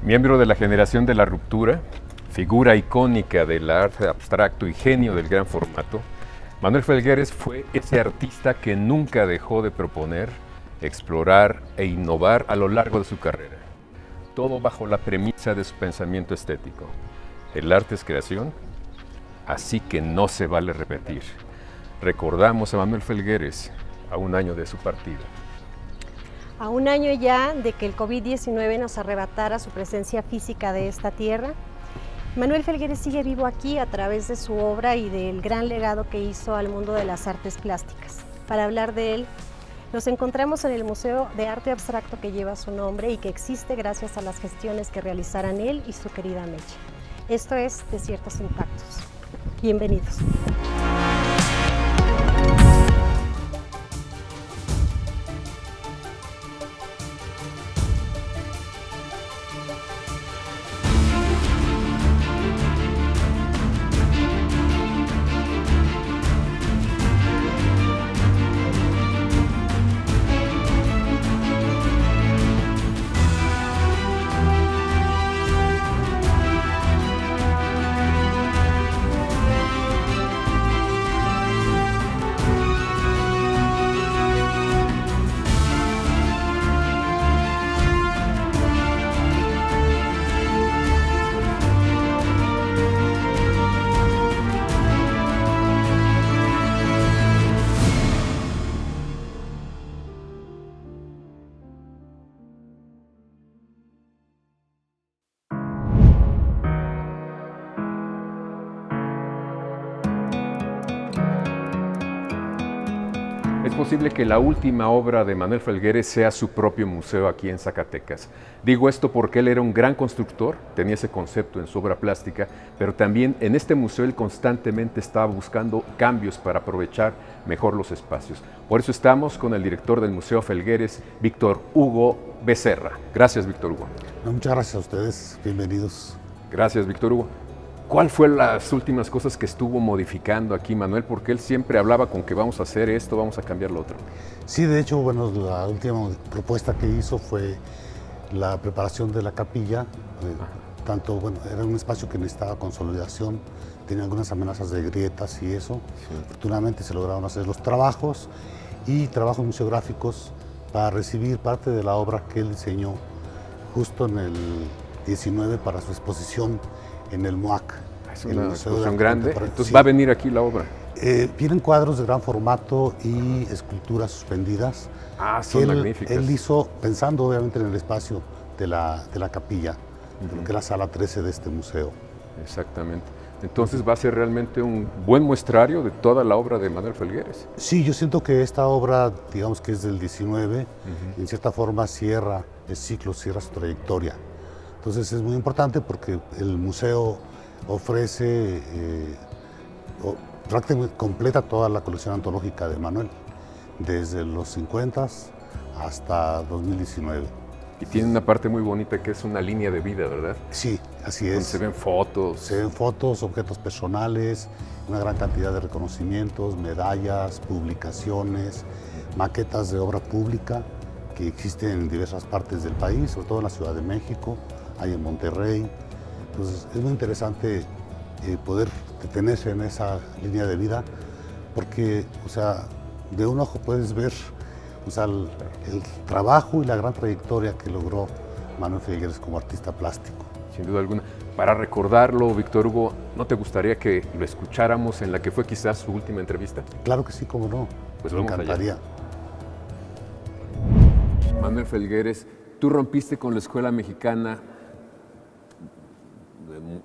Miembro de la generación de la ruptura, figura icónica del arte abstracto y genio del gran formato, Manuel Felgueres fue ese artista que nunca dejó de proponer, explorar e innovar a lo largo de su carrera. Todo bajo la premisa de su pensamiento estético. El arte es creación, así que no se vale repetir. Recordamos a Manuel Felgueres a un año de su partida. A un año ya de que el COVID-19 nos arrebatara su presencia física de esta tierra, Manuel Felgueres sigue vivo aquí a través de su obra y del gran legado que hizo al mundo de las artes plásticas. Para hablar de él, nos encontramos en el Museo de Arte Abstracto que lleva su nombre y que existe gracias a las gestiones que realizaran él y su querida Meche. Esto es Desiertos Intactos. Bienvenidos. Es posible que la última obra de Manuel Felgueres sea su propio museo aquí en Zacatecas. Digo esto porque él era un gran constructor, tenía ese concepto en su obra plástica, pero también en este museo él constantemente estaba buscando cambios para aprovechar mejor los espacios. Por eso estamos con el director del Museo Felgueres, Víctor Hugo Becerra. Gracias, Víctor Hugo. Muchas gracias a ustedes, bienvenidos. Gracias, Víctor Hugo. ¿Cuál fue las últimas cosas que estuvo modificando aquí Manuel? Porque él siempre hablaba con que vamos a hacer esto, vamos a cambiar lo otro. Sí, de hecho, bueno, la última propuesta que hizo fue la preparación de la capilla. Tanto, bueno, era un espacio que necesitaba consolidación, tenía algunas amenazas de grietas y eso. Sí. Afortunadamente se lograron hacer los trabajos y trabajos museográficos para recibir parte de la obra que él diseñó justo en el 19 para su exposición en el MOAC. Es una exposición grande, entonces sí. Va a venir aquí la obra. Vienen cuadros de gran formato y esculturas suspendidas. Son magníficas. Él hizo, pensando obviamente en el espacio de la capilla, de lo que es la sala 13 de este museo. Exactamente. Entonces va a ser realmente un buen muestrario de toda la obra de Manuel Felgueres. Sí, yo siento que esta obra, digamos que es del 19, en cierta forma cierra el ciclo, cierra su trayectoria. Entonces es muy importante porque el museo ofrece, prácticamente completa toda la colección antológica de Manuel, desde los 50 hasta 2019. Y tiene una parte muy bonita que es una línea de vida, ¿verdad? Sí, así es. Donde se ven fotos. Se ven fotos, objetos personales, una gran cantidad de reconocimientos, medallas, publicaciones, maquetas de obra pública que existen en diversas partes del país, sobre todo en la Ciudad de México, hay en Monterrey. Entonces es muy interesante poder detenerse en esa línea de vida porque, o sea, de un ojo puedes ver, o sea, el trabajo y la gran trayectoria que logró Manuel Felgueres como artista plástico. Sin duda alguna. Para recordarlo, Víctor Hugo, ¿no te gustaría que lo escucháramos en la que fue quizás su última entrevista? Claro que sí, cómo no. Pues me encantaría. Allá. Manuel Felgueres, tú rompiste con la escuela mexicana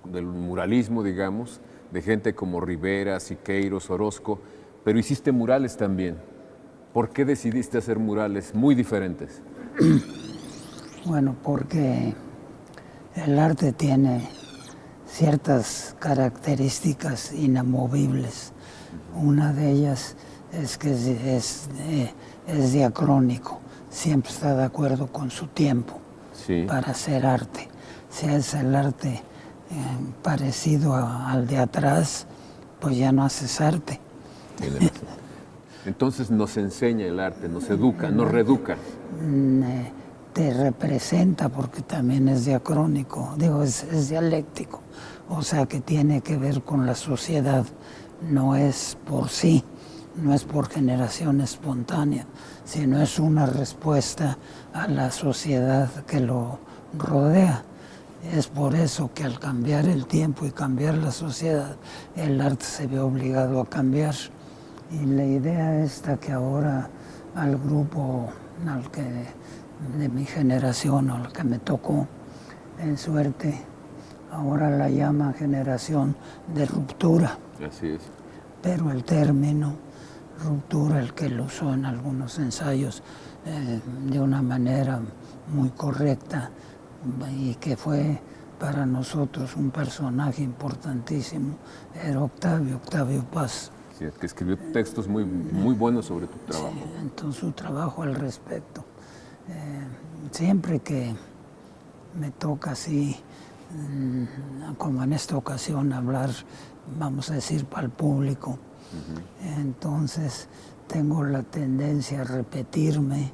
del muralismo, digamos, de gente como Rivera, Siqueiros, Orozco, pero hiciste murales también. ¿Por qué decidiste hacer murales muy diferentes? Bueno, porque el arte tiene ciertas características inamovibles. Una de ellas es que es diacrónico, siempre está de acuerdo con su tiempo para hacer arte. Si es el arte parecido al de atrás, pues ya no haces arte. Entonces nos enseña el arte, nos educa, nos reeduca. te representa, porque también es diacrónico, digo, es dialéctico, o sea que tiene que ver con la sociedad, no es por sí, no es por generación espontánea, sino es una respuesta a la sociedad que lo rodea. Es por eso que al cambiar el tiempo y cambiar la sociedad, el arte se ve obligado a cambiar. Y la idea esta que ahora al grupo de mi generación, al que me tocó en suerte, ahora la llama generación de ruptura. Así es. Pero el término ruptura, el que lo usó en algunos ensayos de una manera muy correcta y que fue para nosotros un personaje importantísimo, era Octavio Paz. Sí, que escribió textos muy buenos sobre tu trabajo. Sí, entonces su trabajo al respecto. Siempre que me toca así, como en esta ocasión, hablar, vamos a decir, para el público, entonces tengo la tendencia a repetirme,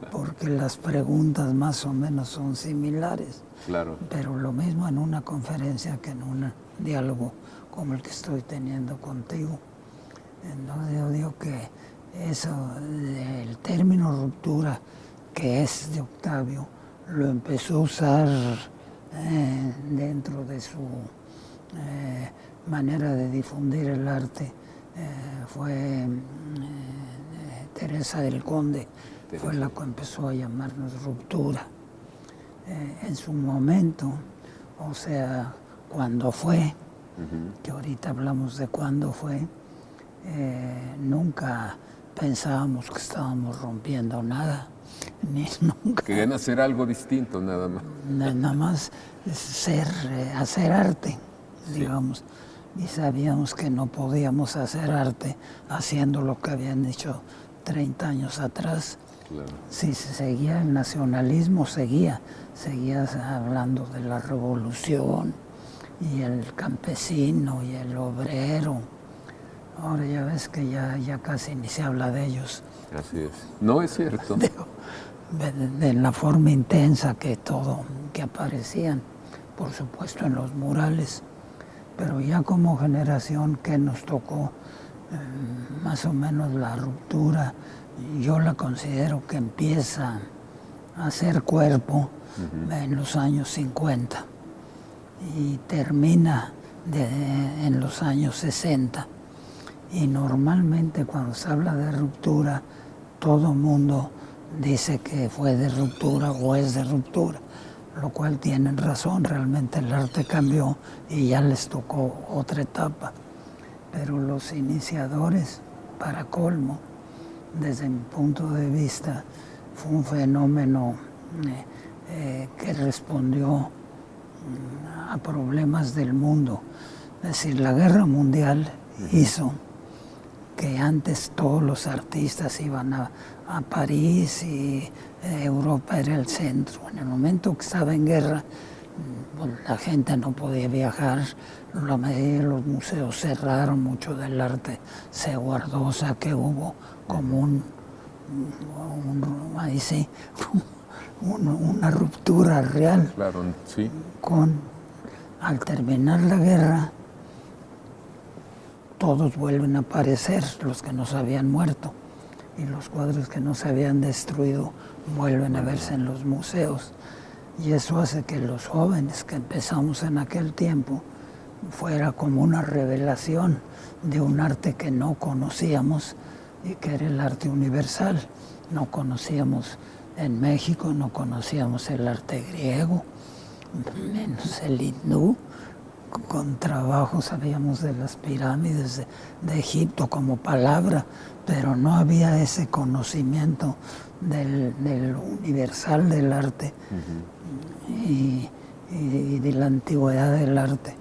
porque las preguntas más o menos son similares. Claro. Pero lo mismo en una conferencia que en un diálogo como el que estoy teniendo contigo. Entonces yo digo que eso, el término ruptura, que es de Octavio, lo empezó a usar dentro de su manera de difundir el arte. Fue Teresa del Conde, fue la que empezó a llamarnos ruptura. En su momento, o sea, cuando fue, que ahorita hablamos de cuándo fue, nunca pensábamos que estábamos rompiendo nada, ni nunca. Querían hacer algo distinto, nada más. Nada más hacer arte, digamos. Y sabíamos que no podíamos hacer arte haciendo lo que habían hecho 30 años atrás. Claro. Si se seguía el nacionalismo, seguía hablando de la revolución y el campesino y el obrero. Ahora ya ves que ya casi ni se habla de ellos. Así es. No es cierto. De la forma intensa que aparecían, por supuesto en los murales, pero ya como generación que nos tocó más o menos la ruptura, yo la considero que empieza a hacer cuerpo en los años 50 y termina en los años 60. Y normalmente cuando se habla de ruptura, todo mundo dice que fue de ruptura o es de ruptura, lo cual tienen razón, realmente el arte cambió y ya les tocó otra etapa. Pero los iniciadores, para colmo, desde mi punto de vista, fue un fenómeno que respondió a problemas del mundo. Es decir, la guerra mundial hizo que antes todos los artistas iban a París y Europa era el centro. En el momento que estaba en guerra, la gente no podía viajar, la mayoría de los museos cerraron, mucho del arte se guardó, o sea que hubo como ahí sí, una ruptura real. Claro, sí. Al terminar la guerra, todos vuelven a aparecer, los que no se habían muerto, y los cuadros que no se habían destruido vuelven a verse en los museos. Y eso hace que los jóvenes que empezamos en aquel tiempo fuera como una revelación de un arte que no conocíamos y que era el arte universal. No conocíamos en México, no conocíamos el arte griego, menos el hindú. Con trabajo sabíamos de las pirámides de Egipto como palabra, pero no había ese conocimiento del universal del arte y de la antigüedad del arte.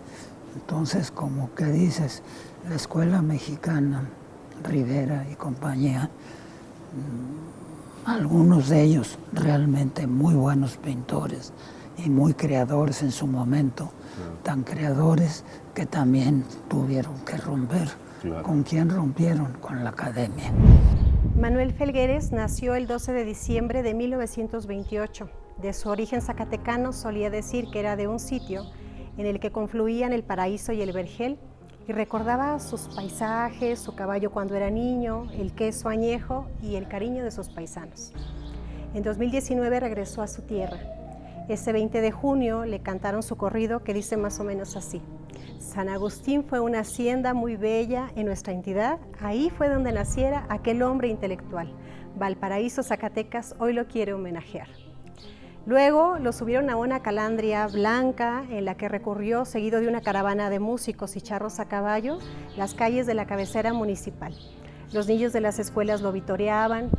Entonces, como que dices, la escuela mexicana, Rivera y compañía, algunos de ellos realmente muy buenos pintores y muy creadores en su momento, tan creadores que también tuvieron que romper. Claro. ¿Con quién rompieron? Con la academia. Manuel Felgueres nació el 12 de diciembre de 1928. De su origen zacatecano solía decir que era de un sitio en el que confluían el Paraíso y el Vergel, y recordaba sus paisajes, su caballo cuando era niño, el queso añejo y el cariño de sus paisanos. En 2019 regresó a su tierra. Ese 20 de junio le cantaron su corrido que dice más o menos así: San Agustín fue una hacienda muy bella en nuestra entidad, ahí fue donde naciera aquel hombre intelectual. Valparaíso, Zacatecas, hoy lo quiere homenajear. Luego lo subieron a una calandria blanca en la que recorrió, seguido de una caravana de músicos y charros a caballo, las calles de la cabecera municipal. Los niños de las escuelas lo vitoreaban,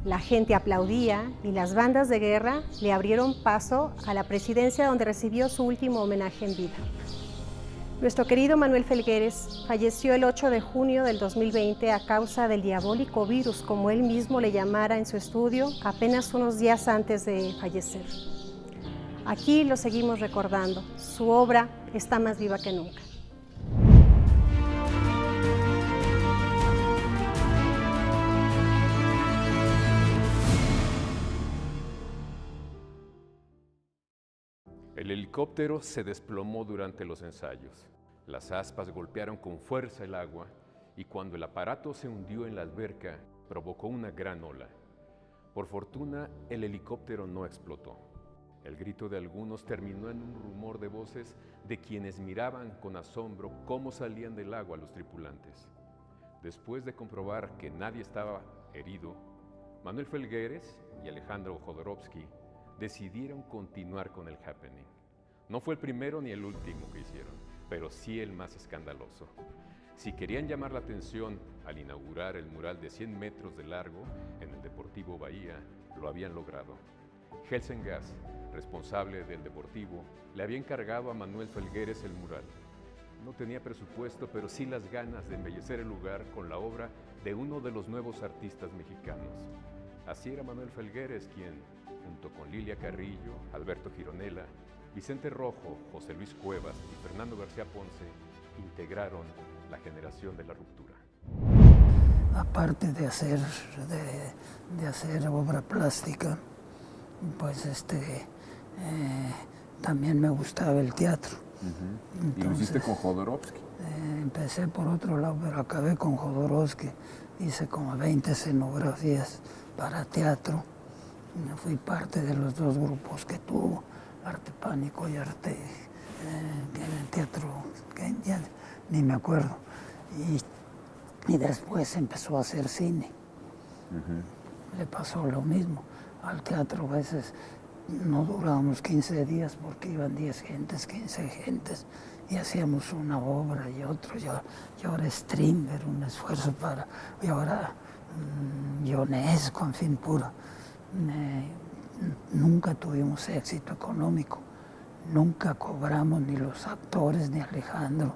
la gente aplaudía y las bandas de guerra le abrieron paso a la presidencia, donde recibió su último homenaje en vida. Nuestro querido Manuel Felgueres falleció el 8 de junio del 2020 a causa del diabólico virus, como él mismo le llamara en su estudio, apenas unos días antes de fallecer. Aquí lo seguimos recordando. Su obra está más viva que nunca. El helicóptero se desplomó durante los ensayos. Las aspas golpearon con fuerza el agua y cuando el aparato se hundió en la alberca, provocó una gran ola. Por fortuna, el helicóptero no explotó. El grito de algunos terminó en un rumor de voces de quienes miraban con asombro cómo salían del agua los tripulantes. Después de comprobar que nadie estaba herido, Manuel Felgueres y Alejandro Jodorowsky decidieron continuar con el happening. No fue el primero ni el último que hicieron, pero sí el más escandaloso. Si querían llamar la atención al inaugurar el mural de 100 metros de largo en el Deportivo Bahía, lo habían logrado. Helsen Gas, responsable del Deportivo, le había encargado a Manuel Felgueres el mural. No tenía presupuesto, pero sí las ganas de embellecer el lugar con la obra de uno de los nuevos artistas mexicanos. Así era Manuel Felgueres quien, junto con Lilia Carrillo, Alberto Gironella, Vicente Rojo, José Luis Cuevas y Fernando García Ponce, integraron la generación de la ruptura. Aparte de hacer obra plástica, pues también me gustaba el teatro. ¿Y lo hiciste con Jodorowsky? Empecé por otro lado, pero acabé con Jodorowsky. Hice como 20 escenografías para teatro. Fui parte de los dos grupos que tuvo, Arte Pánico y Arte, que era el teatro, que ya ni me acuerdo. Y después empezó a hacer cine. Le pasó lo mismo. Al teatro a veces no durábamos 15 días porque iban 10 gentes, 15 gentes, y hacíamos una obra y otro. Y ahora Strindberg, un esfuerzo para... Y ahora Ionesco, en fin, puro. Nunca tuvimos éxito económico. Nunca cobramos, ni los actores, ni Alejandro,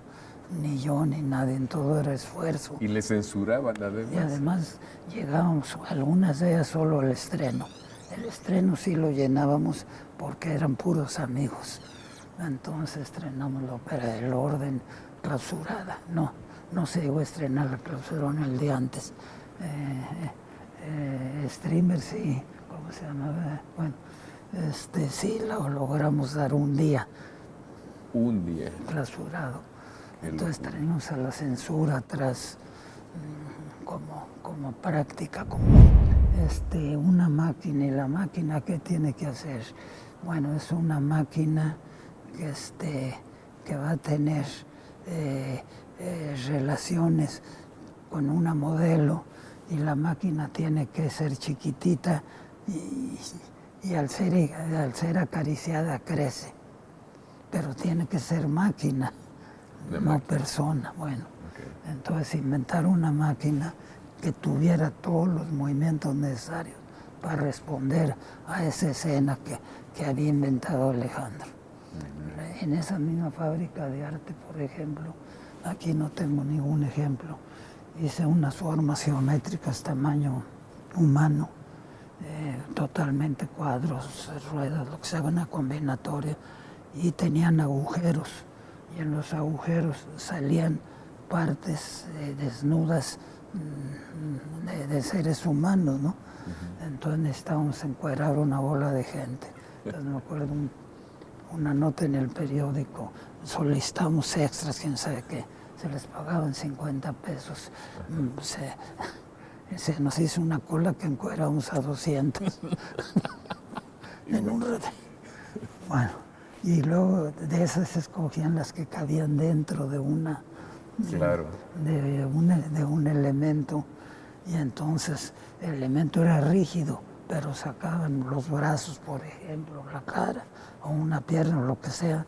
ni yo, ni nadie. En todo era esfuerzo. Y le censuraban además. Y además llegábamos, algunas de ellas solo al estreno. El estreno sí lo llenábamos porque eran puros amigos. Entonces estrenamos la ópera del Orden clausurada. No se llegó a estrenar la clausura el día antes. Strindberg sí, ¿cómo se llamaba? Bueno, sí lo logramos dar un día. Un día. Clausurado. Entonces tenemos a la censura atrás como práctica común. Una máquina, y la máquina, ¿qué tiene que hacer? Bueno, es una máquina que va a tener relaciones con una modelo, y la máquina tiene que ser chiquitita y al ser acariciada crece. Pero tiene que ser máquina, no persona. Bueno, entonces inventar una máquina que tuviera todos los movimientos necesarios para responder a esa escena que había inventado Alejandro. En esa misma fábrica de arte, por ejemplo, aquí no tengo ningún ejemplo, hice unas formas geométricas tamaño humano, totalmente cuadros, ruedas, lo que sea, una combinatoria, y tenían agujeros, y en los agujeros salían partes desnudas de seres humanos, ¿no? Entonces necesitábamos encuadrar una bola de gente. Entonces me acuerdo una nota en el periódico, solicitamos extras, quién sabe qué, se les pagaban 50 pesos. Se nos hizo una cola que encuadramos a 200. En un rato. Bueno, y luego de esas se escogían las que cabían dentro de una... Claro. De un elemento, y entonces el elemento era rígido, pero sacaban los brazos, por ejemplo, la cara o una pierna o lo que sea,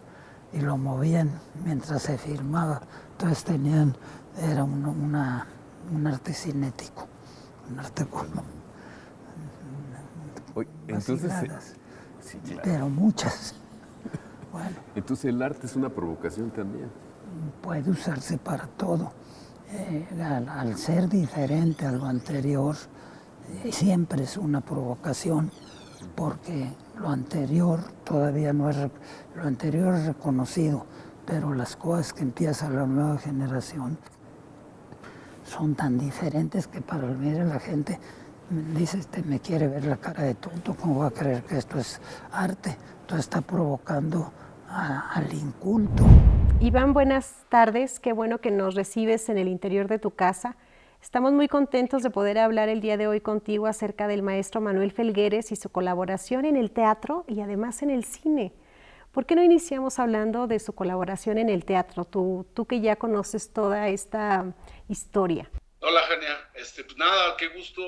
y lo movían mientras se firmaba. Entonces era un arte cinético, un arte como... Oye, entonces, sí, claro. Pero muchas. Bueno. Entonces el arte es una provocación también. Puede usarse para todo. Al ser diferente a lo anterior, siempre es una provocación, porque lo anterior todavía no es, lo anterior es reconocido, pero las cosas que empieza la nueva generación son tan diferentes que para la gente dice, me quiere ver la cara de tonto, ¿cómo va a creer que esto es arte? Entonces está provocando al inculto. Iván, buenas tardes. Qué bueno que nos recibes en el interior de tu casa. Estamos muy contentos de poder hablar el día de hoy contigo acerca del maestro Manuel Felgueres y su colaboración en el teatro y además en el cine. ¿Por qué no iniciamos hablando de su colaboración en el teatro? Tú que ya conoces toda esta historia. Hola, Jania. Pues nada, qué gusto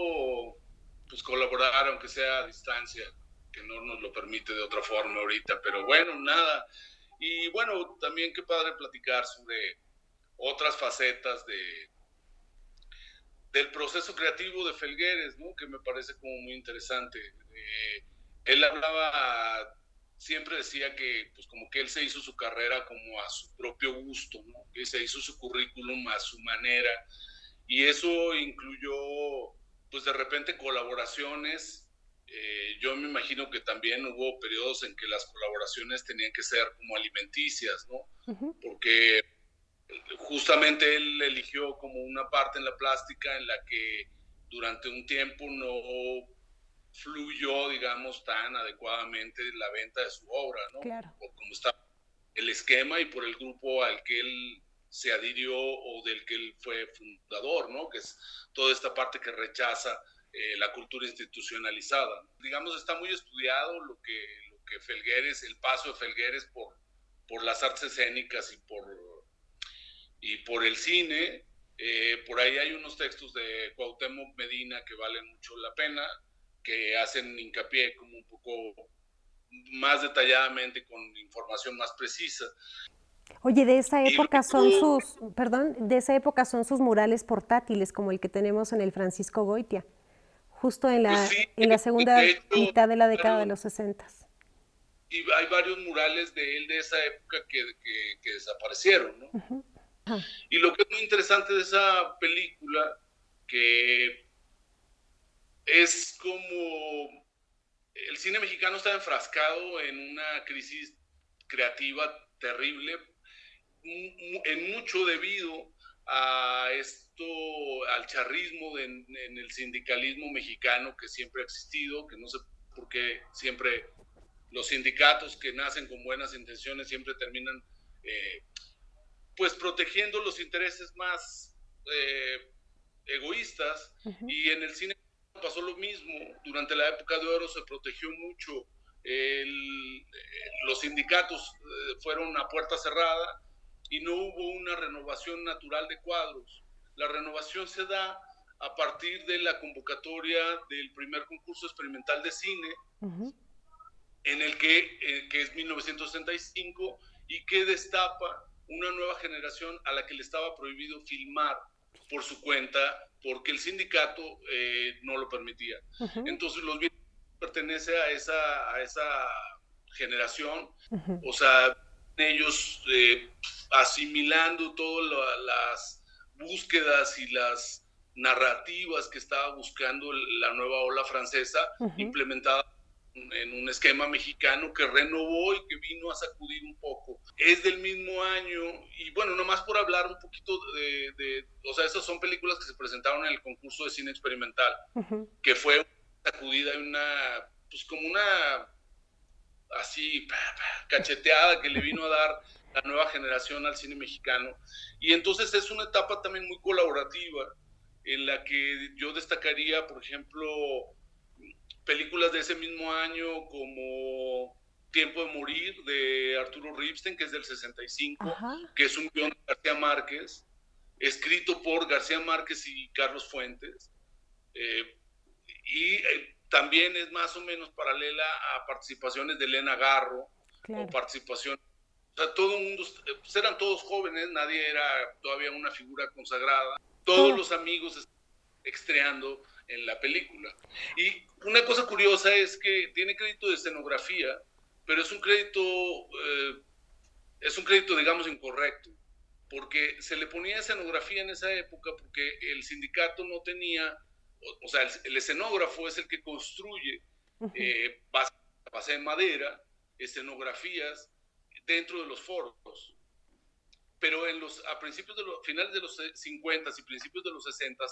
pues colaborar, aunque sea a distancia, que no nos lo permite de otra forma ahorita, pero bueno, nada. Y bueno, también qué padre platicar sobre otras facetas del proceso creativo de Felgueres, ¿no? Que me parece como muy interesante. Él hablaba, siempre decía que pues como que él se hizo su carrera como a su propio gusto, ¿no? Que se hizo su currículum a su manera, y eso incluyó pues de repente colaboraciones. Yo me imagino que también hubo periodos en que las colaboraciones tenían que ser como alimenticias, ¿no? Porque justamente él eligió como una parte en la plástica en la que durante un tiempo no fluyó, digamos, tan adecuadamente la venta de su obra, ¿no? Claro. Por cómo está el esquema y por el grupo al que él se adhirió o del que él fue fundador, ¿no? Que es toda esta parte que rechaza la cultura institucionalizada. Digamos, está muy estudiado lo que Felgueres, el paso de Felgueres por las artes escénicas y por el cine. Por ahí hay unos textos de Cuauhtémoc Medina que valen mucho la pena, que hacen hincapié como un poco más detalladamente, con información más precisa. Oye, de esa época de esa época son sus murales portátiles, como el que tenemos en el Francisco Goitia, justo en la segunda mitad de la década de los 60. Y hay varios murales de él de esa época que desaparecieron, ¿no? Uh-huh. Y lo que es muy interesante de esa película, que es como el cine mexicano está enfrascado en una crisis creativa terrible, en mucho debido a al charrismo en el sindicalismo mexicano que siempre ha existido, que no sé por qué siempre los sindicatos que nacen con buenas intenciones siempre terminan pues protegiendo los intereses más egoístas. Uh-huh. Y en el cine pasó lo mismo. Durante la época de oro se protegió mucho. Los sindicatos fueron a puerta cerrada y no hubo una renovación natural de cuadros. La renovación se da a partir de la convocatoria del primer concurso experimental de cine, uh-huh, en el que es 1965, y que destapa una nueva generación a la que le estaba prohibido filmar por su cuenta porque el sindicato no lo permitía. Uh-huh. Entonces los bienes pertenece a esa generación, uh-huh, o sea, ellos asimilando todas las búsquedas y las narrativas que estaba buscando la nueva ola francesa, uh-huh, implementada en un esquema mexicano que renovó y que vino a sacudir un poco. Es del mismo año, y bueno, nomás por hablar un poquito o sea, esas son películas que se presentaron en el concurso de cine experimental, que fue una sacudida y pues como una, así, cacheteada que le vino a dar la nueva generación al cine mexicano. Y entonces es una etapa también muy colaborativa, en la que yo destacaría, por ejemplo, películas de ese mismo año como Tiempo de Morir, de Arturo Ripstein, que es del 65, Ajá. que es un guión de García Márquez, escrito por García Márquez y Carlos Fuentes, también es más o menos paralela a participaciones de Elena Garro, claro. o participación, o sea, todo el mundo, pues eran todos jóvenes, nadie era todavía una figura consagrada, todos los amigos estreando en la película. Y una cosa curiosa es que tiene crédito de escenografía, pero es un crédito, digamos, incorrecto, porque se le ponía escenografía en esa época porque el sindicato no tenía, o sea, el escenógrafo es el que construye base de madera, escenografías dentro de los foros. Pero a principios finales de los 50 y principios de los 60,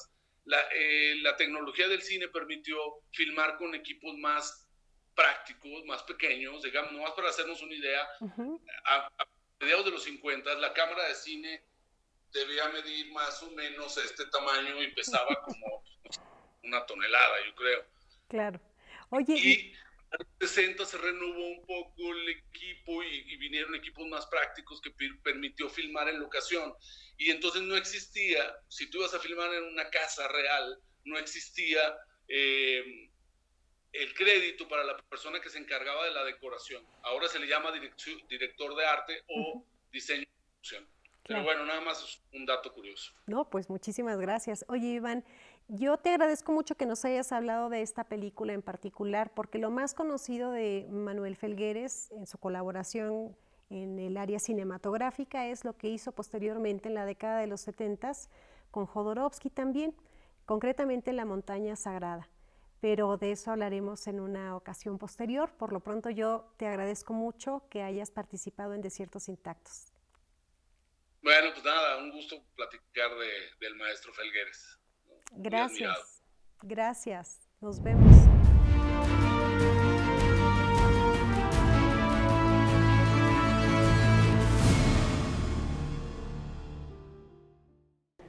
la tecnología del cine permitió filmar con equipos más prácticos, más pequeños, digamos, nomás para hacernos una idea. A mediados de los 50, la cámara de cine debía medir más o menos este tamaño y pesaba como una tonelada, yo creo. Claro. Oye, y en los 60 se renovó un poco el equipo y vinieron equipos más prácticos que permitió filmar en locación. Y entonces no existía, si tú ibas a filmar en una casa real, no existía el crédito para la persona que se encargaba de la decoración. Ahora se le llama director de arte o diseño de producción. Pero bueno, nada más es un dato curioso. No, pues muchísimas gracias. Oye, Iván, yo te agradezco mucho que nos hayas hablado de esta película en particular, porque lo más conocido de Manuel Felgueres en su colaboración en el área cinematográfica es lo que hizo posteriormente en la década de los 70s con Jodorowsky también, concretamente en La Montaña Sagrada. Pero de eso hablaremos en una ocasión posterior. Por lo pronto yo te agradezco mucho que hayas participado en Desiertos Intactos. Bueno, pues nada, un gusto platicar del maestro Felgueres. Gracias, gracias. Nos vemos.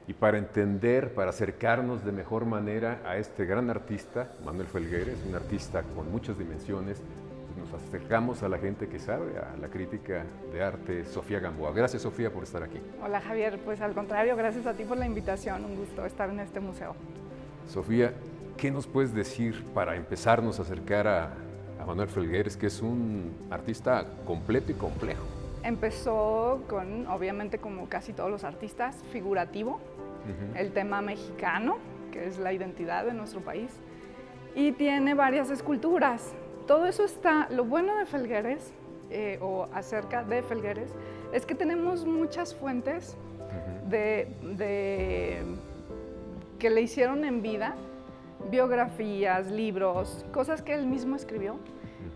Y para entender, para acercarnos de mejor manera a este gran artista, Manuel Felgueres, un artista con muchas dimensiones, pues nos acercamos a la gente que sabe, a la crítica de arte, Sofía Gamboa. Gracias, Sofía, por estar aquí. Hola, Javier. Pues al contrario, gracias a ti por la invitación. Un gusto estar en este museo. Sofía, ¿qué nos puedes decir para empezarnos a acercar a Manuel Felgueres, que es un artista completo y complejo? Empezó con, obviamente como casi todos los artistas, figurativo, el tema mexicano, que es la identidad de nuestro país, y tiene varias esculturas. Todo eso está, lo bueno de Felgueres, o acerca de Felgueres, es que tenemos muchas fuentes que le hicieron en vida, biografías, libros, cosas que él mismo escribió,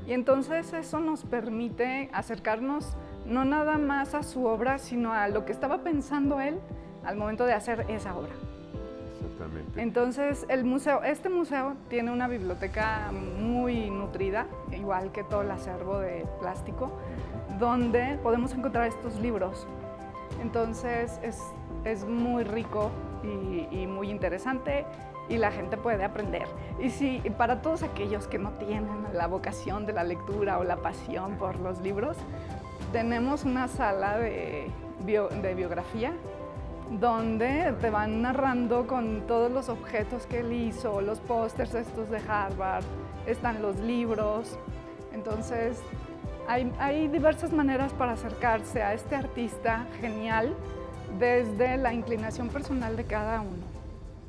y entonces eso nos permite acercarnos no nada más a su obra, sino a lo que estaba pensando él al momento de hacer esa obra. Exactamente. Entonces, este museo tiene una biblioteca muy nutrida, igual que todo el acervo de plástico, donde podemos encontrar estos libros. Entonces, es muy rico y muy interesante, y la gente puede aprender. Y para todos aquellos que no tienen la vocación de la lectura o la pasión por los libros, tenemos una sala de biografía donde te van narrando con todos los objetos que él hizo, los pósters estos de Harvard, están los libros. Entonces, hay diversas maneras para acercarse a este artista genial desde la inclinación personal de cada uno.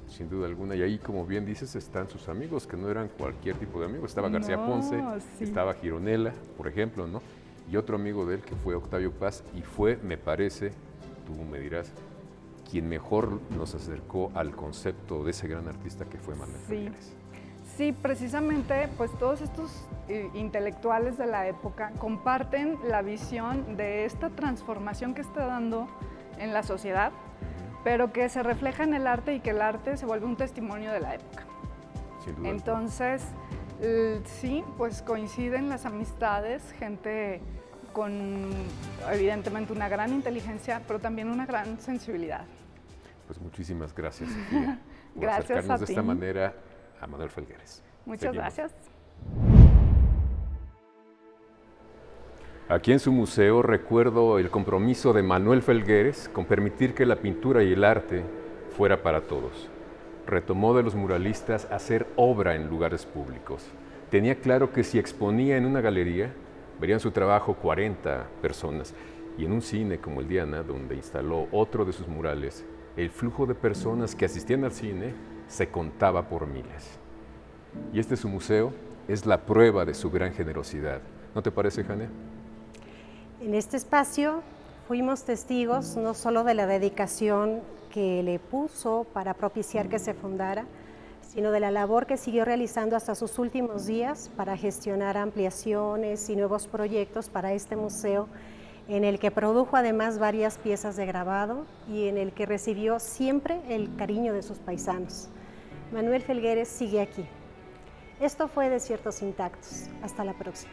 Sin duda alguna, y ahí, como bien dices, están sus amigos, que no eran cualquier tipo de amigos. Estaba García Ponce, sí. Estaba Gironella, por ejemplo, ¿no? Y otro amigo de él que fue Octavio Paz, y fue, me parece, tú me dirás, quien mejor nos acercó al concepto de ese gran artista que fue Manuel Felgueres. Sí, precisamente, pues todos estos intelectuales de la época comparten la visión de esta transformación que está dando en la sociedad, pero que se refleja en el arte y que el arte se vuelve un testimonio de la época. Sin duda. Entonces, sí, pues coinciden las amistades, gente con evidentemente una gran inteligencia, pero también una gran sensibilidad. Pues muchísimas gracias, Sofía, por Gracias acercarnos a de ti. esta manera a Manuel Felgueres. Muchas Seguimos. gracias. Aquí en su museo recuerdo el compromiso de Manuel Felgueres con permitir que la pintura y el arte fuera para todos. Retomó de los muralistas hacer obra en lugares públicos. Tenía claro que si exponía en una galería, verían su trabajo 40 personas. Y en un cine como el Diana, donde instaló otro de sus murales, el flujo de personas que asistían al cine se contaba por miles. Y este su museo es la prueba de su gran generosidad. ¿No te parece, Jane? En este espacio fuimos testigos no solo de la dedicación que le puso para propiciar que se fundara, sino de la labor que siguió realizando hasta sus últimos días para gestionar ampliaciones y nuevos proyectos para este museo, en el que produjo además varias piezas de grabado y en el que recibió siempre el cariño de sus paisanos. Manuel Felgueres sigue aquí. Esto fue Desiertos Intactos. Hasta la próxima.